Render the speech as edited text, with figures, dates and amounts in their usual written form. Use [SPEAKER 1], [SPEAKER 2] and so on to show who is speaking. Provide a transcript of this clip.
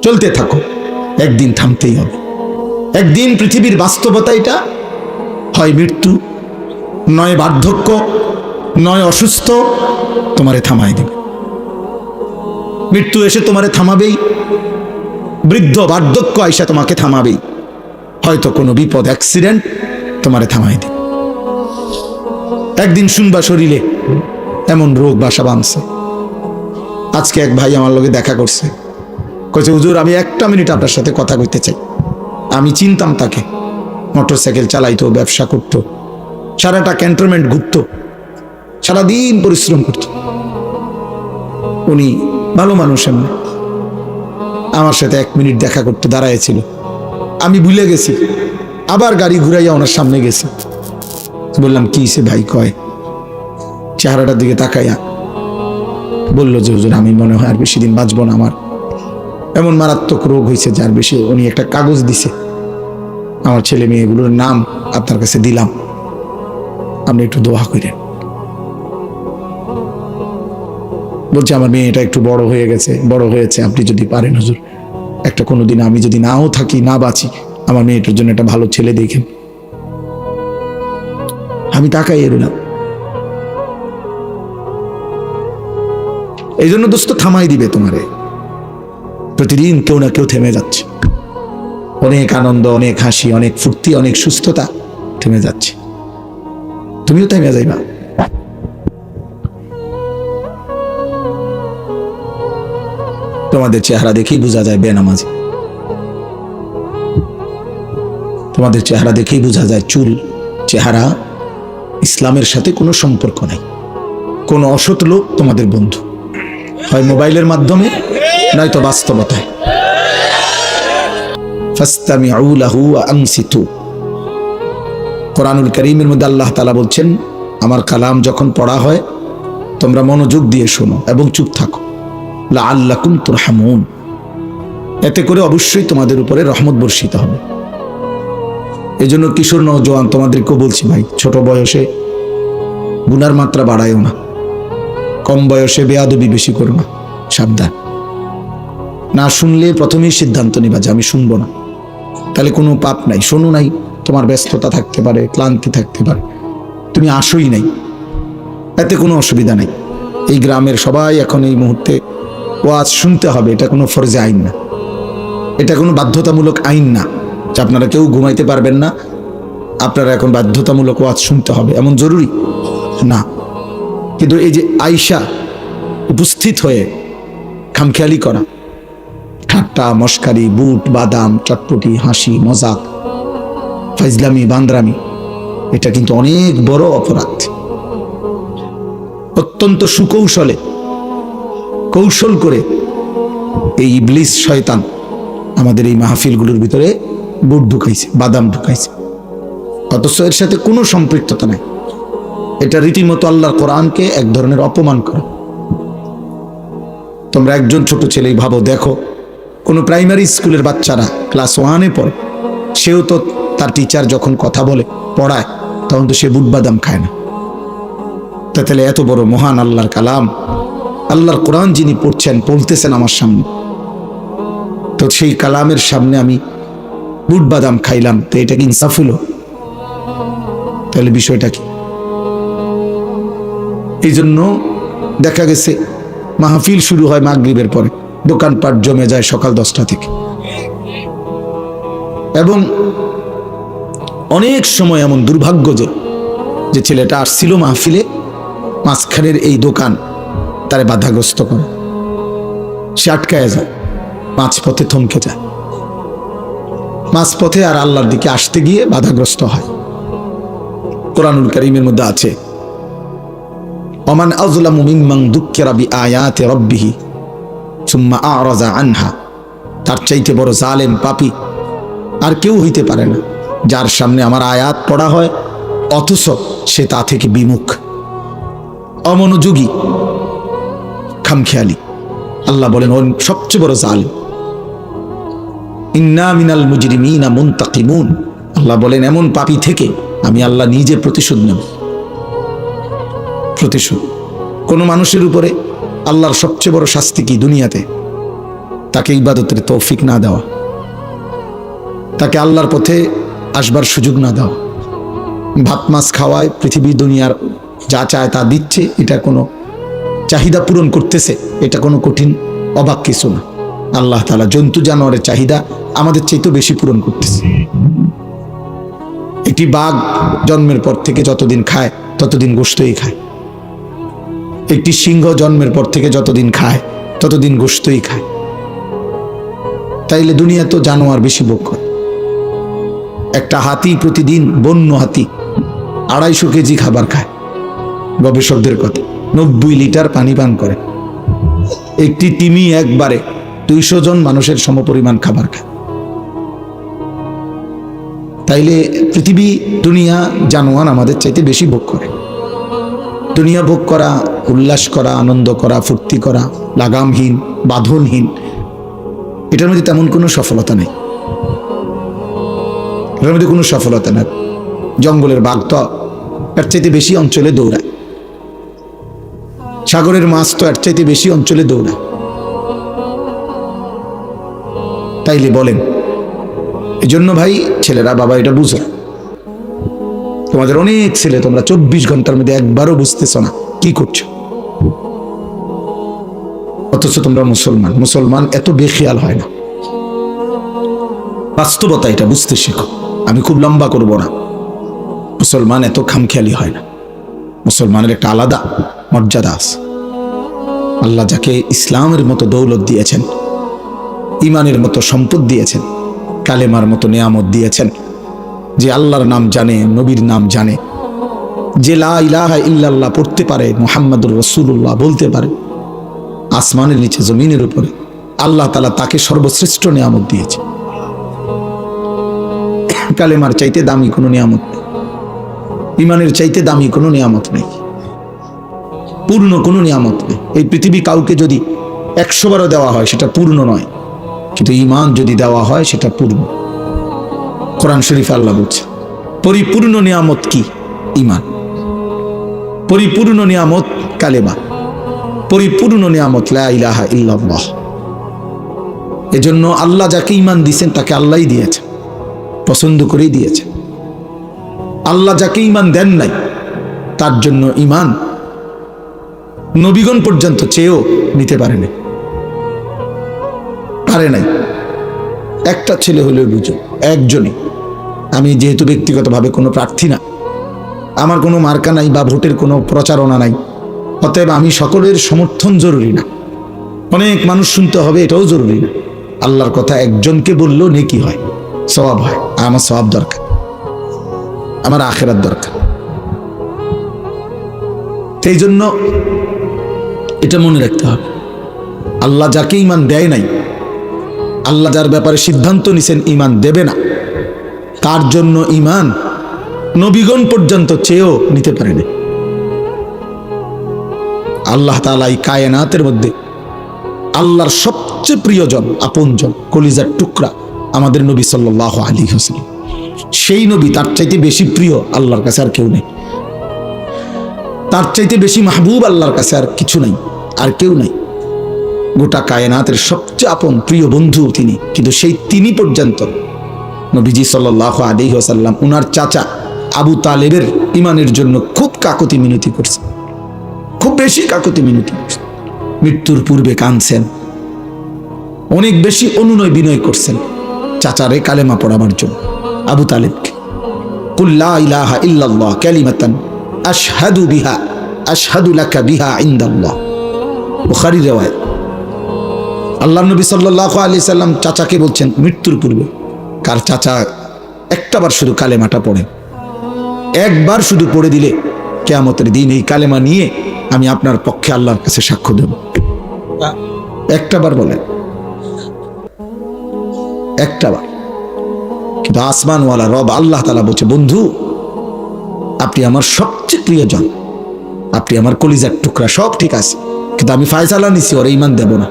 [SPEAKER 1] চলতে থাকো, একদিন থামতেই হবে। একদিন পৃথিবীর বাস্তবতা এটা, হয় মৃত্যু, নয় বার্ধক্য, নয় অসুস্থ, তোমারে থামাই দেবে। মৃত্যু এসে তোমারে থামাবেই, বৃদ্ধ বার্ধক্য আইসা তোমাকে থামাবেই, হয়তো কোনো বিপদ অ্যাক্সিডেন্ট তোমারে থামাই দেবে। একদিন শুনবা শরীরে এমন রোগ বাসা বাঁধছে। আজকে এক ভাই আমার লগে দেখা করছে, কইছে হুজুর আমি একটা মিনিট আপনার সাথে কথা কইতে চাই। আমি চিনতাম তাকে, মোটরসাইকেল চালাইতো, ব্যবসা করতো, সারাটা ক্যান্টনমেন্ট ঘুরতো, সারাদিন পরিশ্রম করত। উনি ভালো মানুষ, এমনি আমার সাথে 1 মিনিট দেখা করতে দাঁড়াইছিল। আমি ভুলে গেছি, আবার গাড়ি ঘুরাইয়া ওনার সামনে গেছি। বললাম কি সে ভাই? কয় চেহারাটার দিকে তাকাইয়া বলল যে হুজুর আমি মনে হয় আর বেশি দিন বাঁচবো না, আমার এমন মারাত্মক রোগ হয়েছে যার বেশি। উনি একটা কাগজ দিছে, আমার ছেলে মেয়েগুলোর নাম আপনার কাছে দিলাম, আপনি একটু দোয়া করেন। বলছে আমার মেয়ে এটা একটু বড় হয়ে গেছে, বড় হয়েছে, আপনি যদি পারেন হুজুর একটা কোনোদিন আমি যদি নাও থাকি, না বাঁচি, আমার মেয়েটার জন্য একটা ভালো ছেলে দেখেন। আমি তাকাই এলাম। এই জন্য দোস্ত থামাই দিবে তোমারে। প্রতিদিন কেউ না কেউ থেমে যাচ্ছে, অনেক আনন্দ, অনেক হাসি, অনেক ফুর্তি, অনেক সুস্থতা থেমে যাচ্ছে। তুমিও থেমে যাইবা। তোমাদের চেহারা দেখেই বোঝা যায় বেনামাজি, তোমাদের চেহারা দেখেই বোঝা যায় চুল চেহারা ইসলামের সাথে কোনো সম্পর্ক নাই। কোন অসৎ লোক তোমাদের বন্ধু, হয় মোবাইলের মাধ্যমে নয়তো বাস্তবতায়। ফাসতামিউ লাহু ওয়া আনসিতু। কোরআনুল কারীমের মধ্যে আল্লাহ তাআলা বলছেন আমার কালাম যখন পড়া হয় তোমরা মনোযোগ দিয়ে শোনো এবং চুপ থাকো, লাআল্লাকুম তুরহামুন, এতে করে অবশ্যই তোমাদের উপরে রহমত বর্ষিত হবে। এই জন্য কিশোর নওজোয়ান তোমাদেরকেও বলছি ভাই, ছোট বয়সে গুনার মাত্রা বাড়ায়ও না, কম বয়সে বেয়াদবি বেশি করো না, সাবধান। না শুনলে প্রথমেই সিদ্ধান্ত নিবা যে আমি শুনবো না, তাহলে কোনো পাপ নাই। শোনো নাই, তোমার ব্যস্ততা থাকতে পারে, ক্লান্তি থাকতে পারে, তুমি আসোই নাই, এতে কোনো অসুবিধা নেই। এই গ্রামের সবাই এখন এই মুহূর্তে ওয়াজ শুনতে হবে, এটা কোনো ফরজে আইন না, এটা কোনো বাধ্যতামূলক আইন না যে আপনারা কেউ ঘুমাইতে পারবেন না, আপনারা এখন বাধ্যতামূলক ওয়াজ শুনতে হবে, এমন জরুরি না। কিন্তু এই যে আয়শা উপস্থিত হয়ে খামখেয়ালি করা, ঠাট্টা মস্কারি, বুট বাদাম চটপটি, হাসি মজাক, ফাইজলামি বান্দ্রামি, এটা কিন্তু অনেক বড় অপরাধ। অত্যন্ত সুকৌশলে, কৌশল করে এই ইবলিস শয়তান আমাদের এই মাহফিলগুলোর ভিতরে বুট ঢুকাইছে, বাদাম ঢুকাইছে, অথচ এর সাথে কোনো সম্পৃক্ততা নাই। এটা রীতিমতো আল্লাহর কোরআনকে এক ধরনের অপমান করা। তোমরা একজন ছোট ছেলেই ভাবো, দেখো কোনো প্রাইমারি স্কুলের বাচ্চারা ক্লাস 1-এ পড়ে, সেও তো তার টিচার যখন কথা বলে পড়ায় তখন তো সে বুট বাদাম খায় না। তাহলে এত বড় মহান আল্লাহর কালাম, আল্লাহর কোরআন যিনি পড়ছেন, পড়তেছেন আমার সামনে, তো সেই কালামের সামনে আমি বুট বাদাম খাইলাম, তো এটা কি ইনসাফ হলো? তাহলে বিষয়টা কি? এই জন্য দেখা গেছে মাহফিল শুরু হয় মাগরিবের পরে, দোকানপাট জমে যায় সকাল 10টা থেকে, এবং অনেক সময় এমন দুর্ভাগ্য যে ছেলেটা আসছিল মাহফিলে, মাঝখানের এই দোকান তারে বাধাগ্রস্ত করে, সে আটকায় যায়, মাঝপথে থমকে যায়, মাঝপথে আর আল্লাহর দিকে আসতে গিয়ে বাধাগ্রস্ত হয়। কোরআনুল কারীমের মধ্যে আছে ওমান আযলামু মিম্মান যুক্কিরা বিআয়াতি রাব্বিহি সুম্মা আ'রাযা আনহা। তার চাইতে বড় জালেম পাপী আর কেউ হইতে পারে না, যার সামনে আমার আয়াত পড়া হয় অথচ সে তা থেকে বিমুখ, অমনোযোগী, খামখেয়ালি। আল্লাহ বলেন ওর সবচেয়ে বড় জালেম। ইন্না মিনাল মুজরিমিনা মুনতাকিমুন। আল্লাহ বলেন এমন পাপী থেকে আমি আল্লাহ নিজে প্রতিশোধ নেব। প্রতিশোধ। কোন মানুষের উপরে আল্লাহর সবচেয়ে বড় শাস্তি কি দুনিয়াতে? তাকে ইবাদতের তৌফিক না দেওয়া, তাকে আল্লাহর পথে আসবার সুযোগ না দেওয়া। ভাত মাছ খাওয়ায়, পৃথিবী দুনিয়ার যা চায় তা দিচ্ছে, এটা কোনো চাহিদা পূরণ করতেছে, এটা কোনো কঠিন অবাক কিছু না। আল্লাহ তাআলা জন্তু জানোয়ারের চাহিদা আমাদের চাইতেও বেশি পূরণ করতেছে। একটি বাঘ জন্মের পর থেকে যতদিন খায় ততদিন গোশতই খায়। একটি সিংহ জন্মের পর থেকে যতদিন খায় ততদিন গোশতই খায়। তাইলে দুনিয়া তো জানোয়ার বেশি ভোগ করে। একটা হাতি প্রতিদিন, বন্য হাতি 250 কেজি খাবার খায়, গবেষকদের কথা। 90 লিটার পানি পান করে। একটি তিমি একবারে 200 জন মানুষের সমপরিমাণ খাবার খায়। তাইলে পৃথিবী, দুনিয়া, জানোয়ার আমাদের চাইতে বেশি ভোগ করে। দুনিয়া ভোগ করা, উল্লাস করা, আনন্দ করা, ফুর্তি করা, লাগামহীন, বাঁধনহীন, এটার মধ্যে তেমন কোনো সফলতা নেই। এটার মধ্যে কোনো সফলতা নেই। জঙ্গলের বাঘ তো এর চাইতে বেশি অঞ্চলে দৌড়ায়। সাগরের মাছ তো এর চাইতে বেশি অঞ্চলে দৌড়ায়। তাইলে বলেন, এই জন্য ভাই ছেলেরা, বাবা এটা বুঝো। তোমাদের অনেক ছেলে, তোমরা 24 ঘন্টার মধ্যে একবারও বুঝতেছ না কি করছো, অথচ তোমরা মুসলমান। মুসলমান এত বেখেয়াল হয় না। বাস্তবতা এটা বুঝতে শেখো। আমি খুব লম্বা করব না। মুসলমান এত খামখেয়ালি হয় না। মুসলমানের একটা আলাদা মর্যাদা আছে। আল্লাহ যাকে ইসলামের মতো দৌলত দিয়েছেন, ইমানের মতো সম্পদ দিয়েছেন, কালেমার মতো নিয়ামত দিয়েছেন, যে আল্লাহর নাম জানে, নবীর নাম জানে, যে লা ইলাহা ইল্লাল্লাহ পড়তে পারে, মুহাম্মাদুর রাসূলুল্লাহ বলতে পারে, আসমানের নিচে জমিনের উপরে আল্লাহ তাআলা তাকে সর্বশ্রেষ্ঠ নিয়ামত দিয়েছে। কালেমার চাইতে দামি কোনো নিয়ামত নেই, ইমানের চাইতে দামি কোনো নিয়ামত নেই, পূর্ণ কোনো নিয়ামত নেই। এই পৃথিবী কাউকে যদি 100 বারও দেওয়া হয় সেটা পূর্ণ নয়, কিন্তু ঈমান যদি দেওয়া হয় সেটা পূর্ণ। কোরআন শরীফে আল্লাহ বলছে পরিপূর্ণ নিয়ামত কি? ঈমান। পরিপূর্ণ নিয়ামত কালেমা, পরিপূর্ণ নিয়ামত লা ইলাহা ইল্লাল্লাহ। এজন্য আল্লাহ যাকে ঈমান দিয়েছেন তাকে আল্লাহই দিয়েছেন, পছন্দ করেই দিয়েছেন। আল্লাহ যাকে ঈমান দেন নাই তার জন্য ঈমান নবীগণ পর্যন্ত চেয়েও নিতে পারে নাই। একটা ছেলে হলেও বুঝো, একজনই। আমি যেহেতু ব্যক্তিগতভাবে কোনো প্রার্থী না, আমার কোনো মার্কা নাই বা ভোটের কোনো প্রচারণা নাই, অতএব আমি সকলের সমর্থন জরুরি না, অনেক মানুষ শুনতে হবে এটাও জরুরি না। আল্লাহর কথা একজনকে বললেও নেকি হয়, সওয়াব হয়। আমার সওয়াব দরকার, আমার আখিরাত দরকার। সেই জন্য এটা মনে রাখতে হবে, আল্লাহ যাকে ঈমান দেয় নাই, আল্লাহ যার ব্যাপারে সিদ্ধান্ত নিছেন ঈমান দেবে না, তার জন্য ঈমান নবীগণ পর্যন্ত চেয়েও নিতে পারেনি। আল্লাহ তাআলা এই কায়নাতের মধ্যে আল্লাহর সবচেয়ে প্রিয়জন, আপনজন, কলিজার টুকরা আমাদের নবী সাল্লাল্লাহু আলাইহি ওয়াসাল্লাম। সেই নবী, তার চাইতে বেশি প্রিয় আল্লাহর কাছে আর কেউ নেই। তার চাইতে বেশি মাহবুব আল্লাহর কাছে আর কিছু নাই, আর কেউ নাই। গোটা কায়নাতের সবচেয়ে আপন প্রিয় বন্ধু তিনি, কিন্তু সেই তিনি পর্যন্ত নবীজি সাল্লাল্লাহু আলাইহি ওয়াসাল্লাম উনার চাচা আবু তালেবের ঈমানের জন্য খুব কাকুতি মিনতি করছেন, খুব বেশি কাকুতি মিনতি করছেন। মৃত্যুর পূর্বে কাঁদছেন, অনেক বেশি অনুনয় বিনয় করছেন চাচারে কালেমা পড়াবার জন্য। আবু তালেবকে কুল লা ইলাহা ইল্লাল্লাহ কালিমাতান আশহাদু বিহা আশহাদু লাকা বিহা ইনদাল্লাহ, বুখারী riwayat। আল্লাহ নবী সাল্লাল্লাহু আলাইহি সাল্লাম চাচাকে বলছেন মৃত্যুর পূর্বে, কার চাচা একটাবার শুধু কালেমাটা পড়েন, একবার শুধু পড়ে দিলে কিয়ামতের দিন এই কালেমা নিয়ে আমি আপনার পক্ষে আল্লাহর কাছে সাক্ষ্য দেব। একটাবার বলেন, একটাবার। কিন্তু আসমানওয়ালা রব আল্লাহ তাআলা বলছে, বন্ধু আপনি আমার সবচেয়ে প্রিয়জন, আপনি আমার কলিজার টুকরা, সব ঠিক আছে, কিন্তু আমি ফায়সালা নিছি ওর ঈমান দেব না।